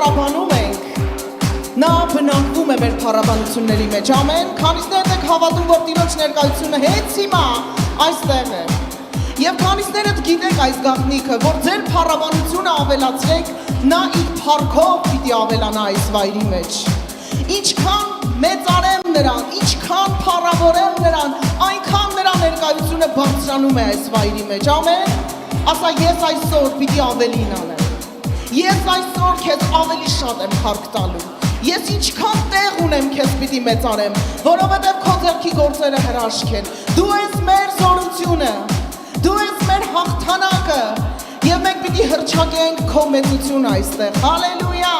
փառաբանում ենք, նա բնակվում է մեր փառաբանությունների մեջ, ամեն, քանիսներդ եք հավատում, որ Տիրոջ ներկայությունը հենց հիմա այստեղ է։ Եվ քանիսներդ գիտեք այս գաղտնիքը, որ ձեր փառաբանությունը ավելացրեք, նա իր փառքով պիտի ավելանա այս վայրի մեջ։ Ինչքան մեծարեմ նրան, ինչքան փառավորեմ նրան, այնքան նրա ներկայությունը բարձրանում է այս վայրի մեջ, ամեն։ Ասա, ես այսօր պիտի ավելին անեմ։ Ես այսօր քեզ ավելի շատ եմ փառք տալու։ Ես ինչքան տեղ ունեմ քեզ պիտի մեծարեմ, որովհետև քո ձեռքի գործերը հրաշք են։ Դու ես մեր զորությունը, դու ես մեր հաղթանակը, եւ մենք պիտի հռչակենք քո մեծությունը այստեղ։ Հալելույա։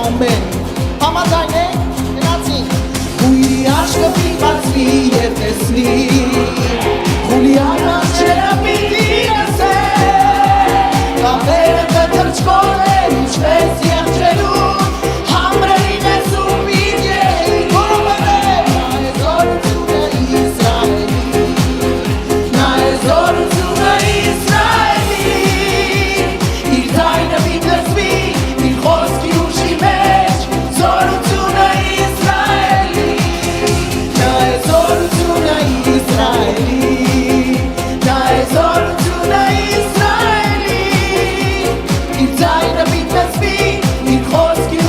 Ամեն, համաձայն եք, գնացին, հույրի աչկը պիտի և տեսնի, խուլիան աչքերը պիտի լսեն, կապերը կթրջկոտ են, ինչպես եղջերու, համրերին է սուպիտ եղի, որովհետև նա է զորությունը Իսրայելի, նա է զորությունը Իսրայելի, իր ձայնը պիտի լսվի, իր խոսքի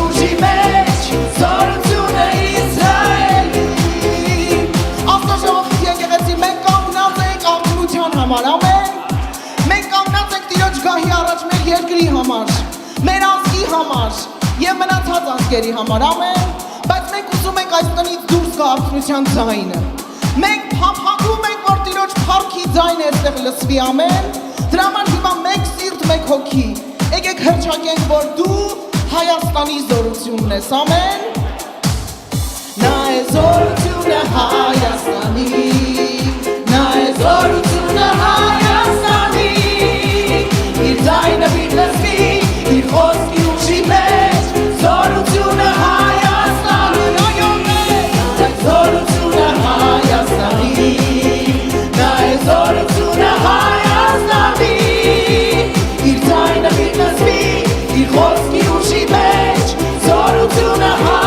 մենք կանգնած ենք Տիրոջ գահի առաջ մեր երկրի համար, մեր ազգի համար և մնացած ազգերի համար, ամեն, բայց մենք ուզում ենք այս տնից դուրս գա արթնության ձայնը, մենք փափագում ենք, որ Տիրոջ փառքի ձայնը այստեղ լսվի, ամեն, դրա համար հիմա մեկ սիրտ, մեկ հոգի, եկեք հռչակենք, որ դու Հայաստանի զորությունն ես, ամեն, նա է զորությունը Հայաստանի, նա է զորությունը Հայաստանի, իր ձայնը պիտի լսվի, իր խոսքի ուժի մեջ, զորությունը Հայաստանի, նա է զորությունը Հայաստանի, նա է զորությունը Հայաստանի, իր ձայնը պիտի լսվի, իր խոսքի ուժի մեջ, զորությունը Հայաստանի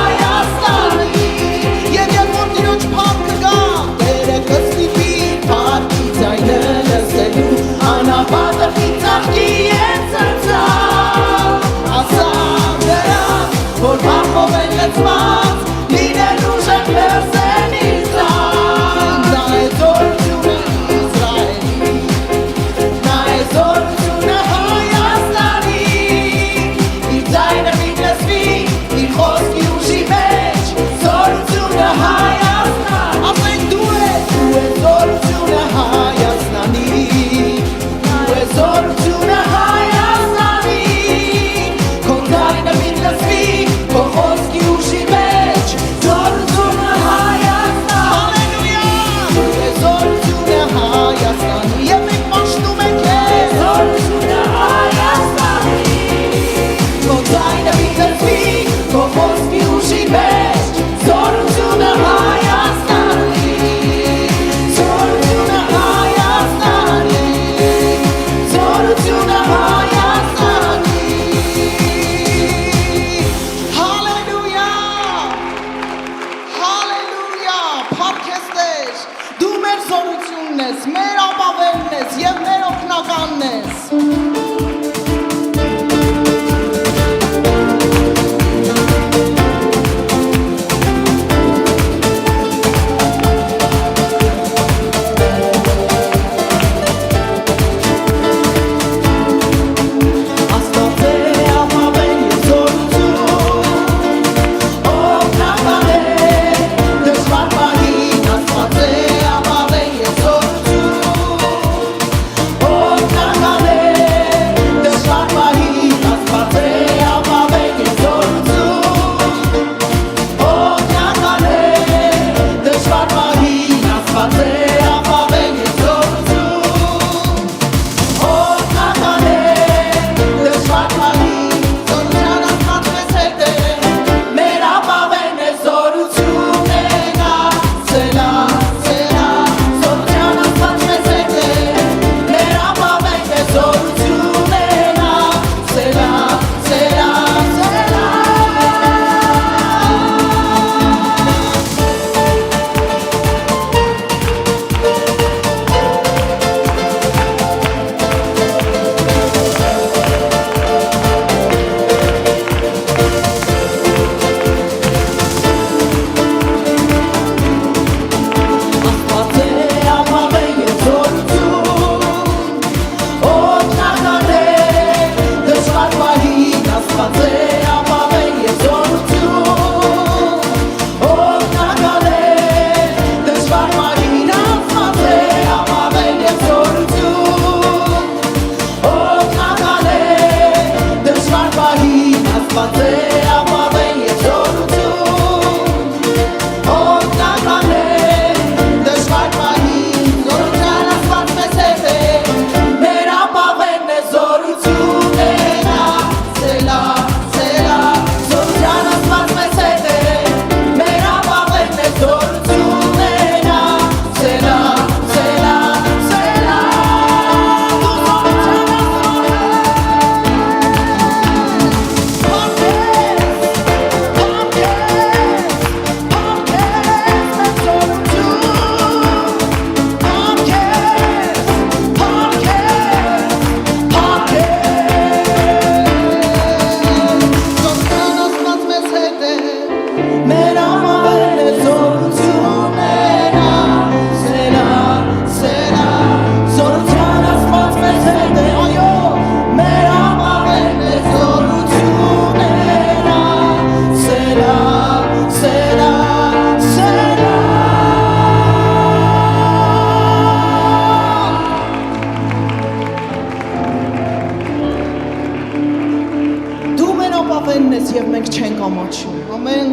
ամեն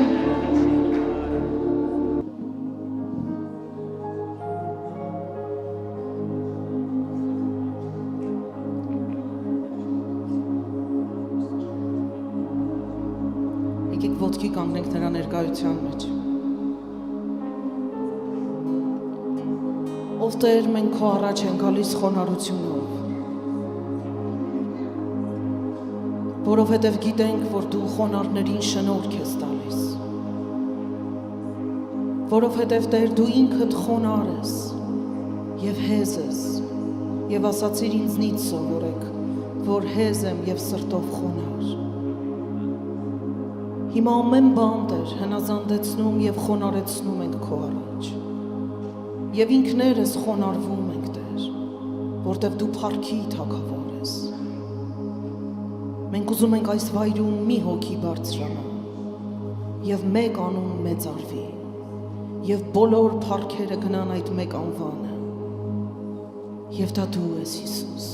Եկեք ոտքի կանգնենք նրա ներկայության մեջ Ով Տեր մենք քո առաջ են գալիս խոնարհությունով Որովհետև գիտենք, որ դու խոնարհներին շնորհք ես տալիս Որովհետև Տեր դու ինքդ խոնարհ ես եւ հեզ ես եւ ասացիր ինձնից սովորեք որ հեզ եմ եւ սրտով խոնարհ Հիմա ամեն բան Տեր հնազանդեցնում եւ խոնարհեցնում ենք քո առաջ Եվ ինքներս խոնարհվում ենք Տեր որտեւ դու փառքի թագավոր ես Մենք ուզում ենք այս վայրում մի հոգի բարձրանա եւ մեկ անուն մեծարվի եւ բոլոր փառքերը գնան այդ մեկ անվանը եւ դա դու ես Հիսուս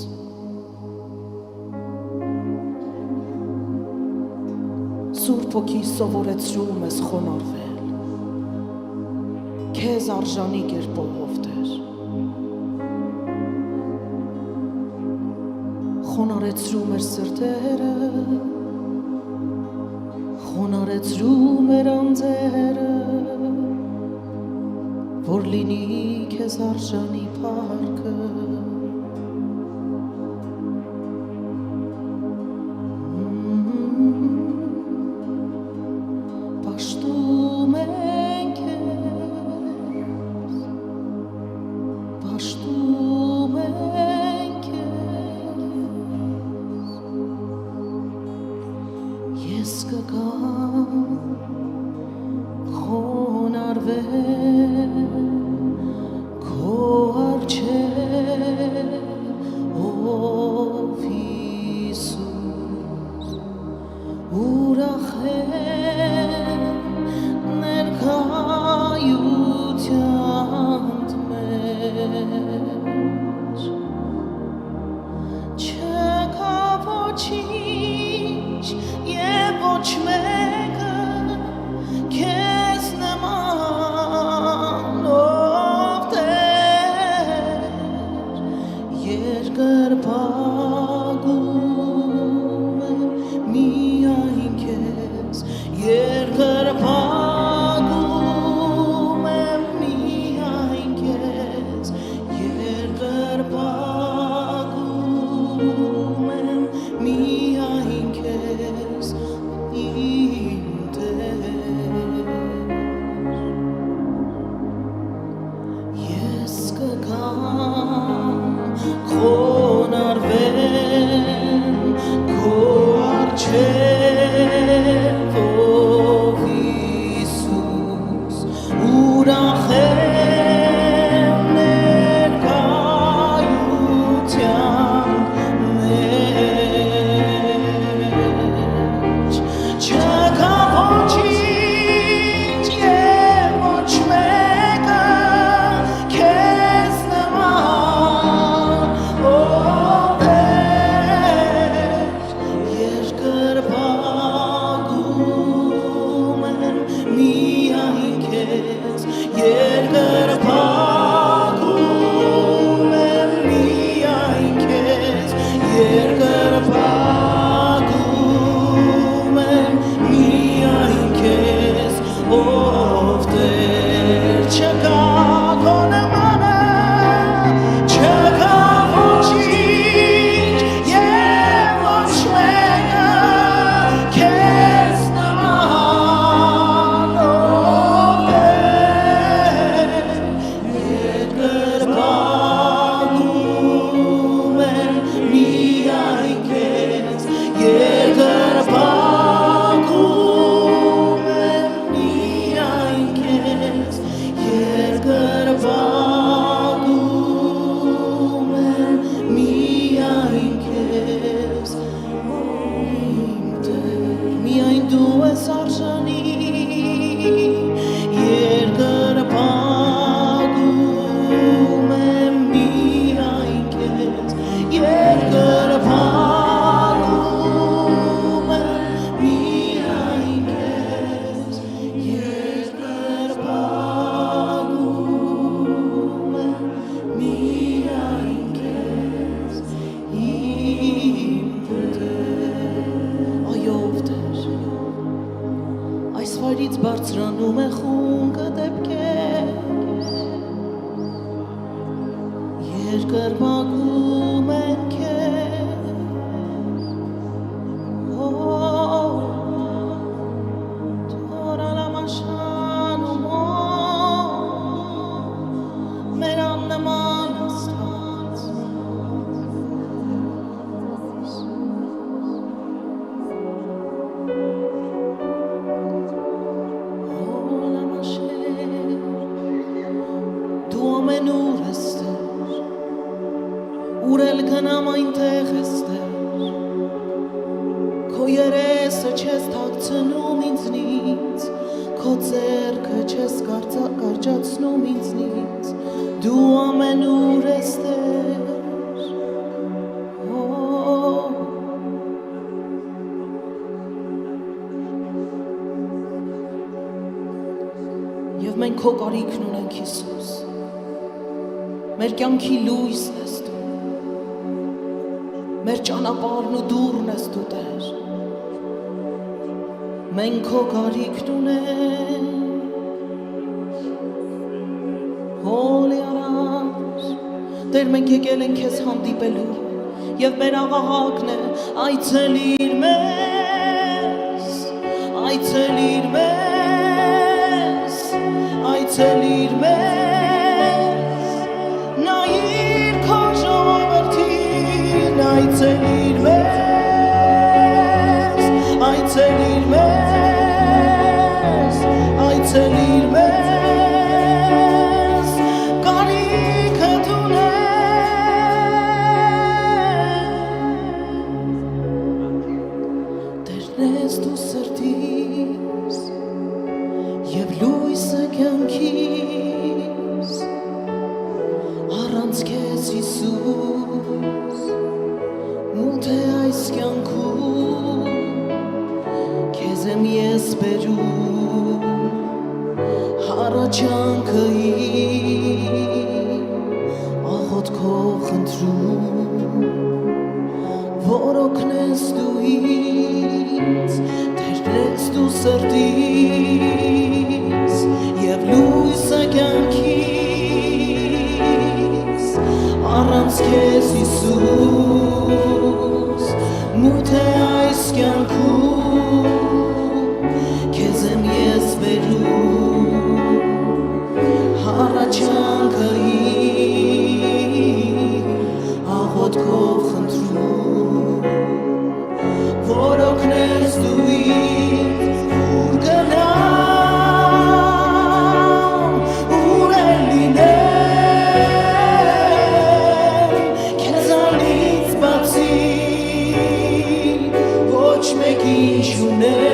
Սուրբ Հոգի սովորեցրում ես խոնարհվել քեզ արժանի կերպով Տեր Խոնարհեցրում էր սրտերը Խոնարհեցրում էր անձերը որ լինի քեզ արժանի փառքը Պաշտում ենք Պաշտում ենք Ես կգամ խոնարհվել քո առջև ով Հիսուս ուրախ եմ ներկայությանդ մեջ չկա ոչինչ և ոչ մեկը քեզ նման բարձրանում է խունգը դեպքեր երկրպագում են քեզ Թորա լամաշան ու մոտ մեր աննման աստված Դու ամենուր ես Ուր էլ գնամ այնտեղ ես Քո երեսը չես թաքցնում ինձնից Քո ձեռքը չես կարճացնում ինձնից Դու ամենուր ես Եվ մենք քո կարիքն ունենք Հիսուս Մեր կյանքի լույսն ես դու Մեր ճանապարհն ու դուռն ես դու Տեր Մենք քո կարիքն ունենք Հոլի առած Տեր մենք եկել ենք քեզ հանդիպելու Եվ մեր աղաղակն է այցելիր մեզ Այցելիր մեզ Այցելիր մեզ Նայիր քո ժողովրդին Այցելիր մեզ Այցելիր մեզ Այցելիր մեզ Կարիքդ ունենք Տերն ես դու սրտիս Եվ լույսը կյանքիս Առանց քեզ Հիսուս Մութ է այս կյանքում Քեզ եմ ես բերում Հառաչանքը իմ Աղոթքով խնդրում Որ օգնես դու ինձ Տերնես դու սրտիս Եվ լույսը կյանքիս Առանց քեզ Հիսուս Մութ է այս կյանքում Քեզ եմ ես բերում Հառաչանքը իմ Աղոթքով խնդրում Որ օգնես դու ինձ Ուր գնամ Ուր էլ լինեմ Քեզանից բացի Ոչ մեկին չունեմ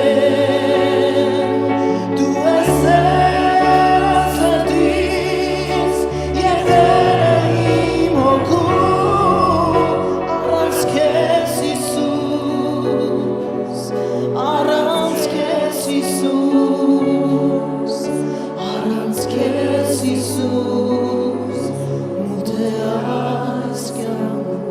Դու ես սրտիս Եվ Տերը իմ հոգում Առանց քեզ Հիսուս Առանց քեզ Հիսուս Առանց քեզ Հիսուս Մութ է այս կյանքում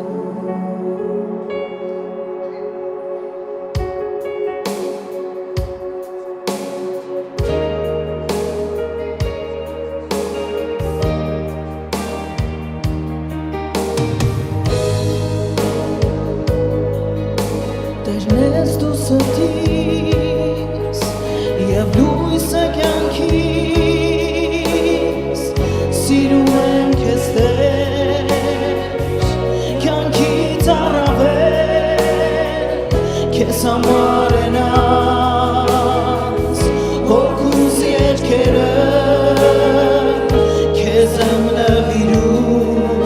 Տերնես դու սրտիս Եվ լույսը կյանքիս Սիրում եմ քեզ Տեր Կյանքից առավել Քեզ համար են անց Հոգուս երգերը Քեզ եմ նվիրում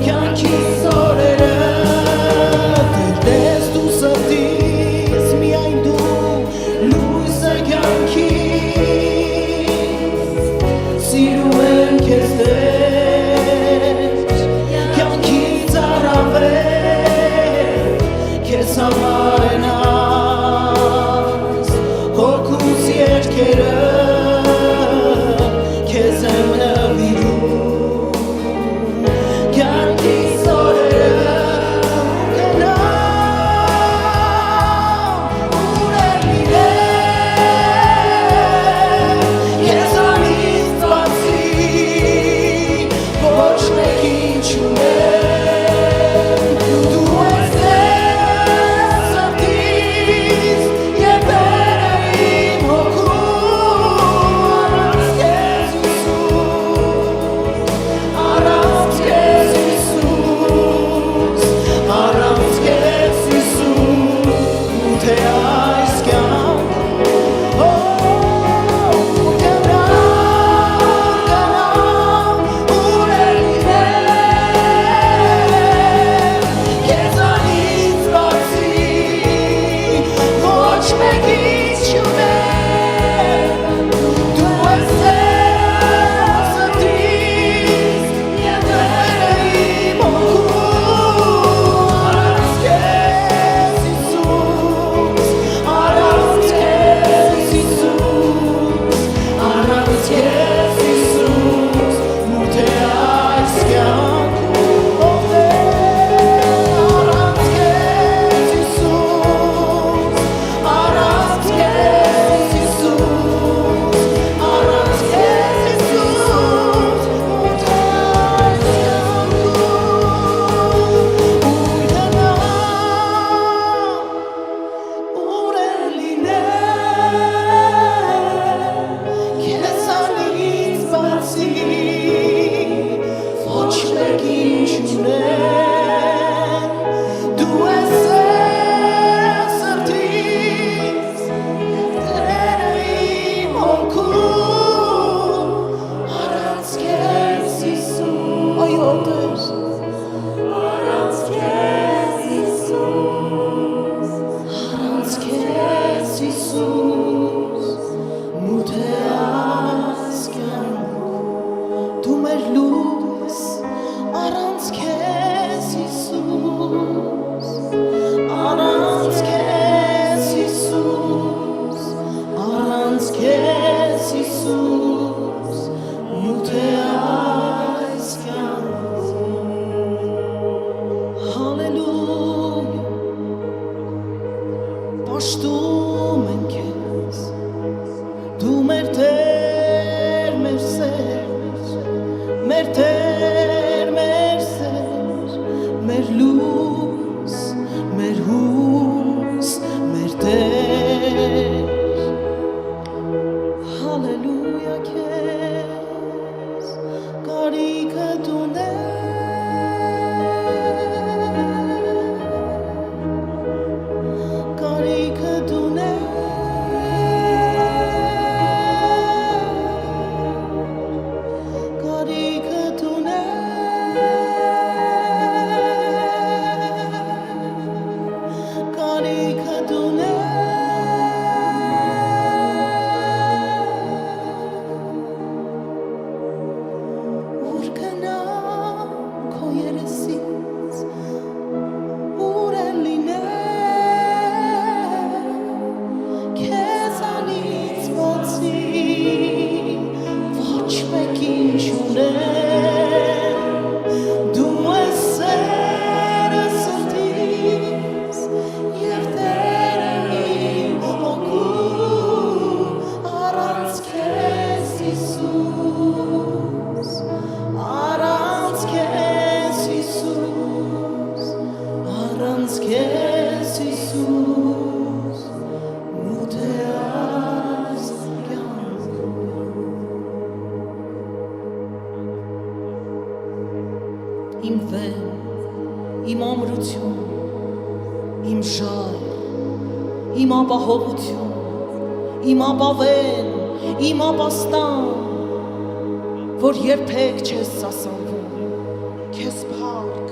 Կյանքիս օրերը Տերնես դու սրտիս Միայն դու լույսը կյանքիս Սիրում եմ քեզ Տեր Կյանքից առավել Քեզ համար են անց Հոգուս երգերը Քեզ եմ նվիրում Կյանքիս օրերը Գնամ Ուր էլ լինեմ Հալելույա քեզ կարիքը Իմ վեն, իմ ամրություն, իմ ժայր, իմ ապահովություն, իմ ապավեն, իմ ապաստան, որ երբեք չես սասանվում, քեզ փառք,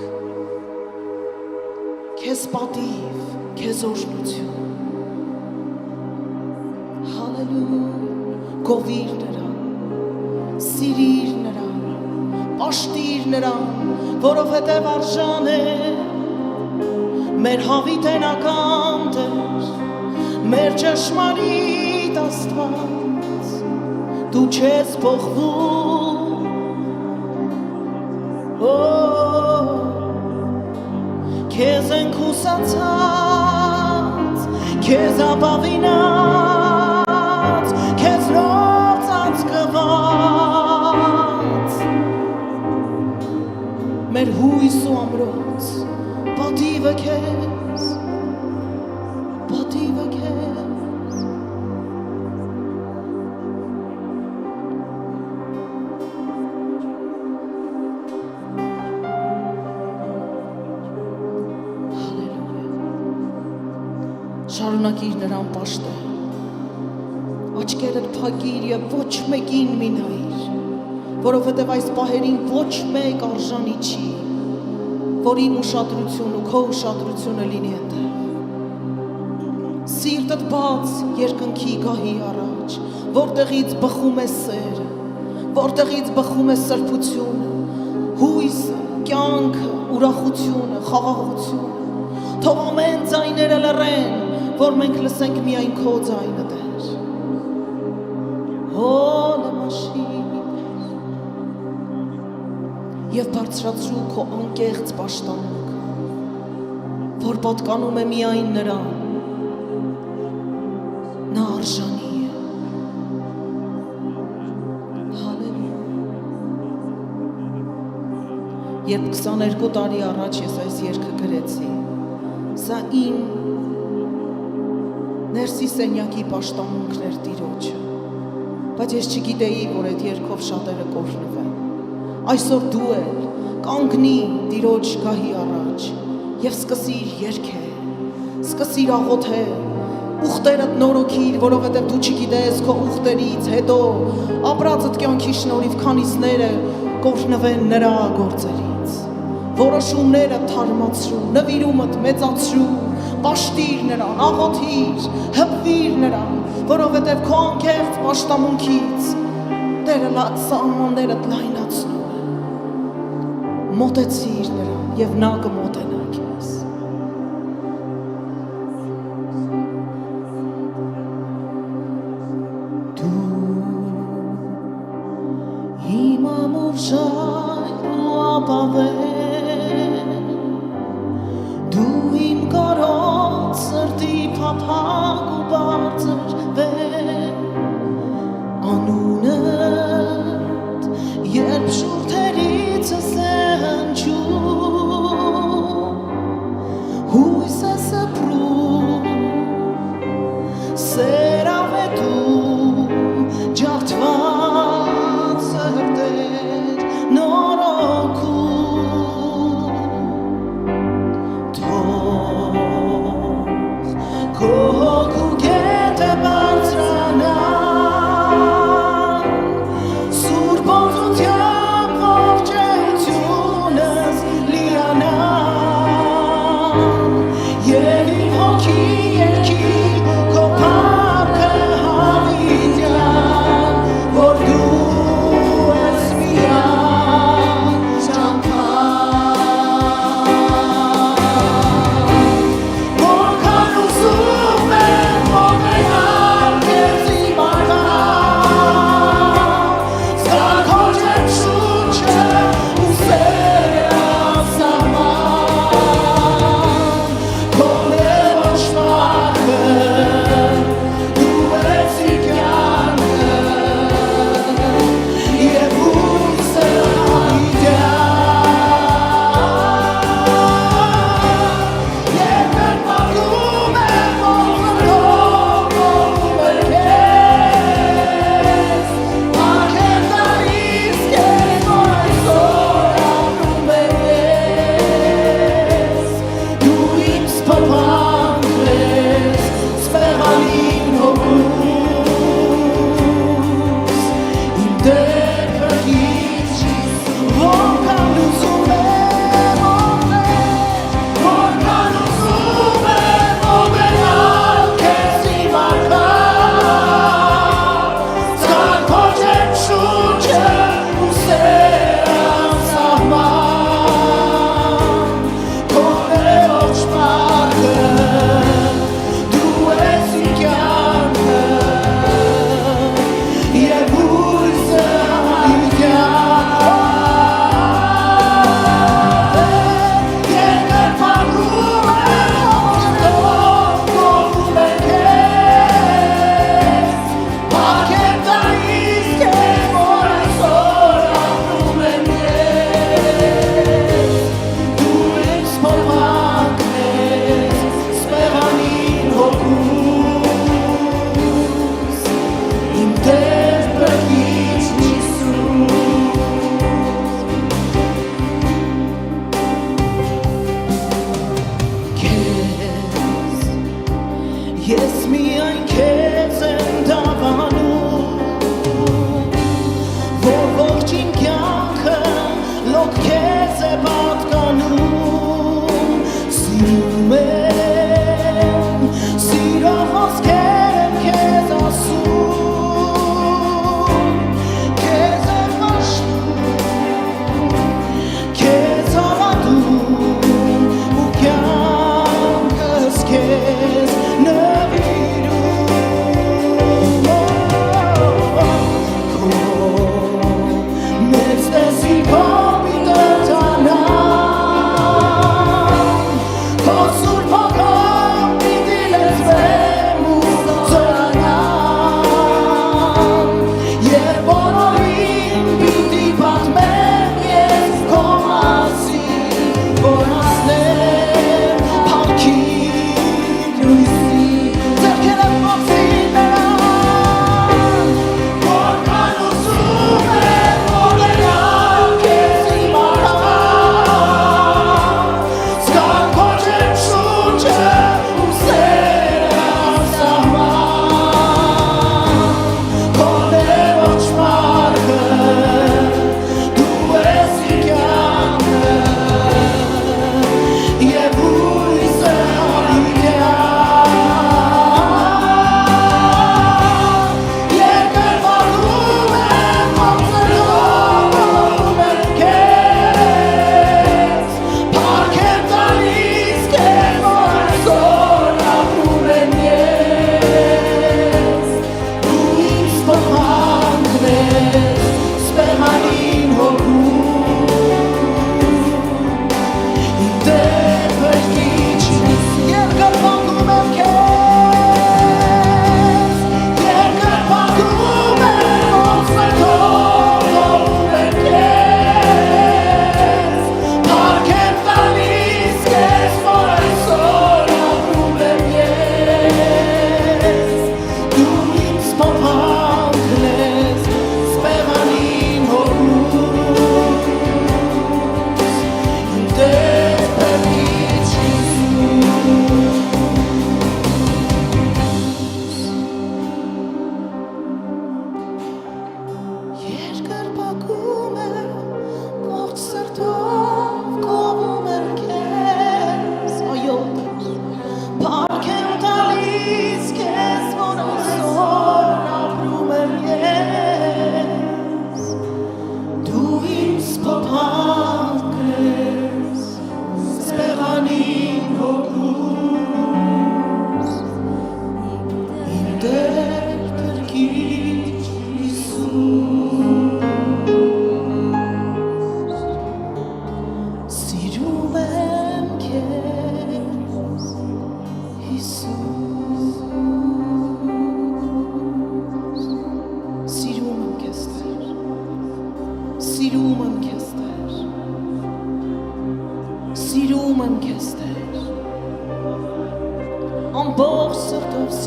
քեզ պատիվ, քեզ օրհնություն, հալելույա, գովիր նրան, սիրիր նրան, պաշտիր նրան, որովհետև արժան է, մեր հավիտենական Տեր, մեր ճշմարիտ Աստված, դու չես փոխվում, քեզ ենք հուսացած, քեզ ապավինած, քեզ նոր ծածկված, մեր հույս ու ամրոց, պատիվը քեզ, պատիվը քեզ, շարունակիր նրան պաշտել, աչքերդ փակիր և ոչ մեկին մի նայիր, որովհետև այս պահերին ոչ մեկ արժանի չի, որ իմ ուշադրություն ու քո ուշադրությունը լինի այնտեղ։ Սիրտդ բաց երկնքի գահի առաջ, որտեղից բխում է սերը, որտեղից բխում է սրբությունը, հույսը, կյանքը, ուրախությունը, խաղաղությունը, թող ամեն ձայները լռեն, որ մենք լսենք միայն քո ձայնը, Տեր։ Եվ բարձրացրու քո անկեղծ պաշտամունքը, որ պատկանում է միայն նրան, նա արժանի է։ Հալելույա։ Երբ 22 տարի առաջ ես այս երգը գրեցի, սա իմ ներսի սենյակի պաշտամունքն էր Տիրոջը, բայց ես չգիտեի, որ այդ երգով շատերը կօրհնվեն։ Այսօր դու էլ կանգնի Տիրոջ գահի առաջ և սկսիր երգել, սկսիր աղոթել, ուխտերդ նորոգիր, որովհետև դու չգիտես քո ուխտերից հետո ապրածդ կյանքի շնորհիվ քանիսները կօրհնվեն նրա գործերից, որոշումները թարմացրու, նվիրումդ մեծացրու, պաշտիր նրան, աղոթիր, հպվիր նրան, որովհետև քո անկեղծ պաշտամունքից Տերը սահմաններդ լայնացնում է, մոտեցիր նրան և նա կմոտենա քեզ։ Դու իմ ամուր ժայռ ու ապավեն, դու իմ կարոտ սրտի փափագ ու բարձր վեր, անունդ երբ շուրթերիցս է հնչում, հույս է սփռում, սեր ավետում, ջարդ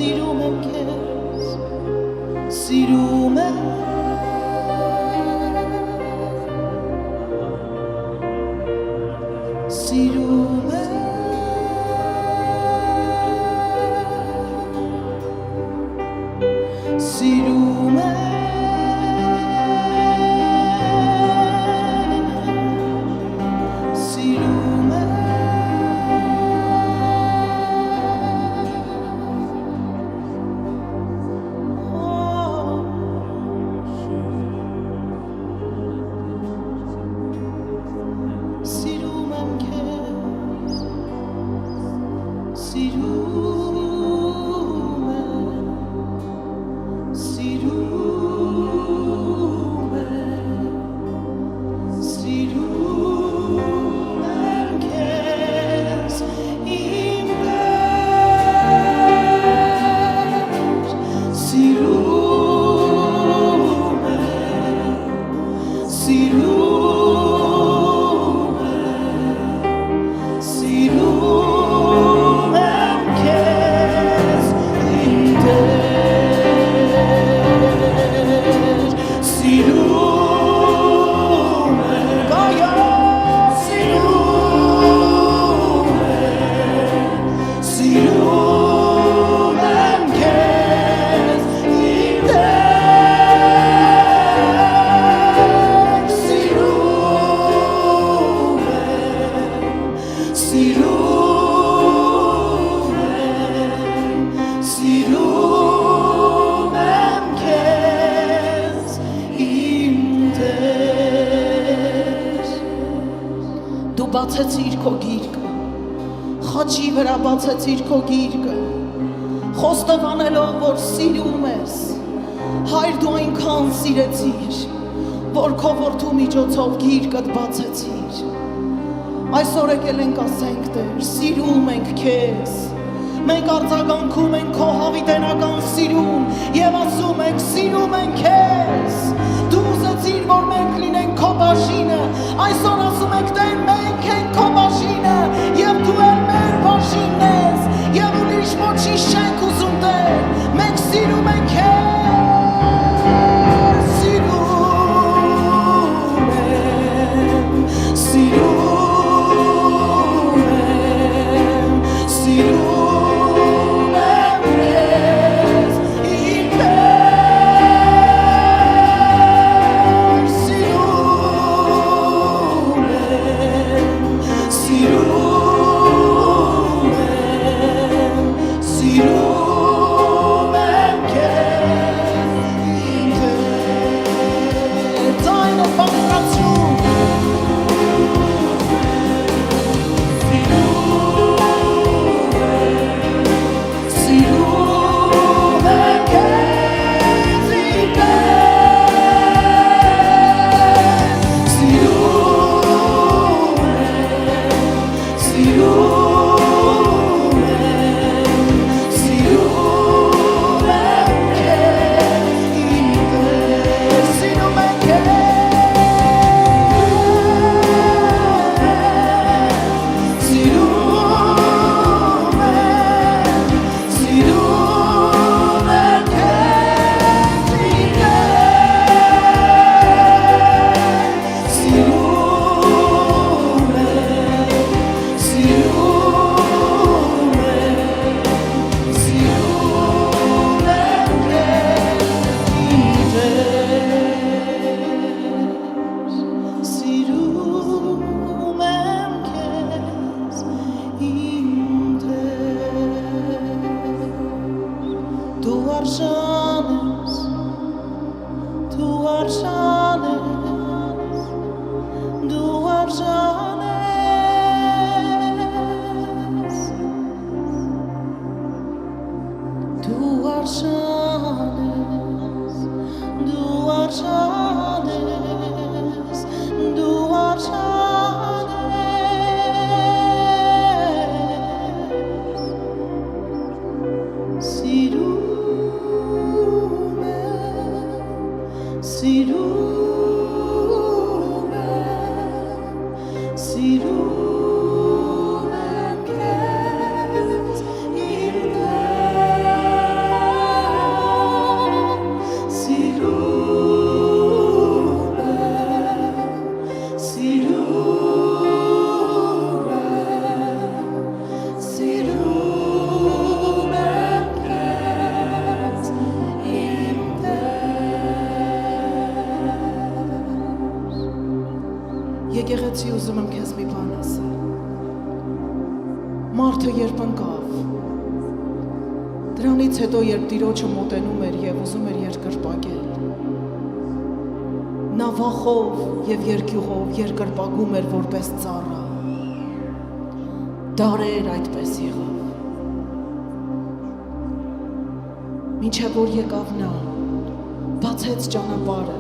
Սիրում եմ քեզ, սիրում եմ Սիրում եմ Սիրում եմ Սիրում եմ Սիրում եմ քեզ Սիրում եմ Սիրում եմ Սիրում եմ քեզ իմ Տեր Սիրում եմ Սիրում Սիրում եմ քեզ իմ Տեր Սիրում եմ Գայա Սիրում եմ քեզ իմ Տեր Սիրում եմ քեզ իմ Տեր Դու բացեցիր քո գիրկը խաչի վրա բացեցիր քո գիրկը խոստովանելով որ սիրում ես Հայր դու այնքան սիրեցիր որ քո որդու միջոցով գիրկդ բացեցիր Այսօր եկել ենք ասենք Տեր, սիրում ենք քեզ Մենք արձագանքում ենք քո հավիտենական սիրուն Եվ ասում ենք սիրում ենք քեզ Դու ուզեցիր որ մենք լինենք քո բաժինը Այսօր ասում ենք Տեր մենք ենք քո բաժինը Եվ դու էլ մեր բաժինն ես Եվ ուրիշ ոչինչ չենք ուզում Տեր Մենք սիրում ենք քեզ Եկեղեցի ուզում եմ քեզ մի բան ասել։ Մարդը երբ ընկավ, դրանից հետո երբ Տիրոջը մոտենում էր եւ ուզում էր երկրպագել, նա վախով եւ երկյուղով երկրպագում էր որպես ծառա։ Դարեր այդպես եղավ։ Մինչև որ եկավ նա, բացեց ճանապարհը,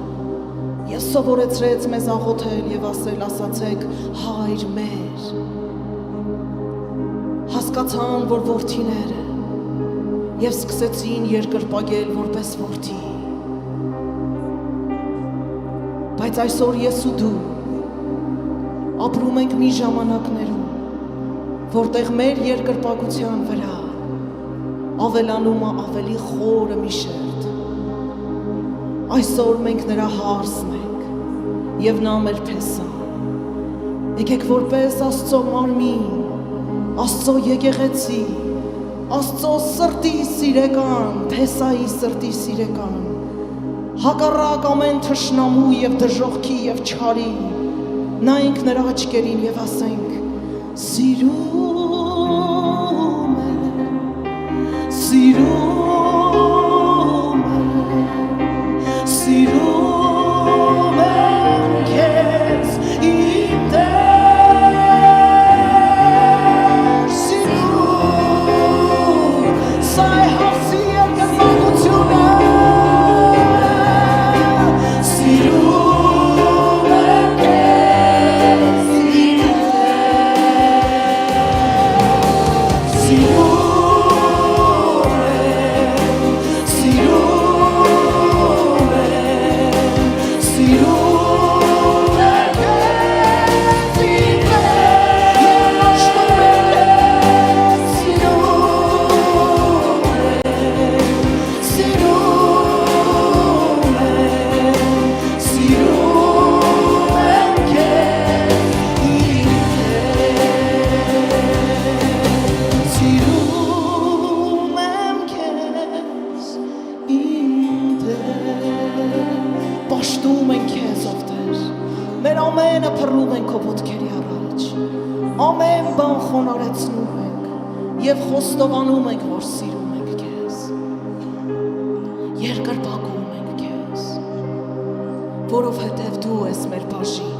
ես սովորեցրեց մեզ աղոթել եւ ասել, ասացեք հայր մեր։ Հասկացան, որ որդիներ է եւ սկսեցին երկրպագել որպես որդի։ Բայց այսօր ես ու դու ապրում ենք մի ժամանակներում, որտեղ մեր երկրպագության վրա ավելանում է ավելի խորը մի շերտ։ Այսօր մենք նրա հարսն ենք եւ նա մեր փեսան։ Եկեք որպես Աստծո մարմին, Աստծո եկեղեցի, Աստծո սրտի սիրեկան, փեսայի սրտի սիրեկան, հակառակ ամեն թշնամու եւ դժոխքի եւ չարի, նայենք նրա աչքերին եւ ասենք. Սիրում եմ, սիրում եմ, սիրում եմ քեզ իմ Տեր, սիրում, սա է հարցի երկրպագությունը, սիրում եմ քեզ իմ Տեր, սիրում պաշտում ենք քեզ ով Տեր, մեր ամենը փռում ենք քո ոտքերի առաջ, ամեն բան խոնարհեցնում ենք եւ խոստովանում ենք, որ սիրում ենք քեզ, երկրպագում ենք քեզ, որովհետեւ դու ես մեր բաժին,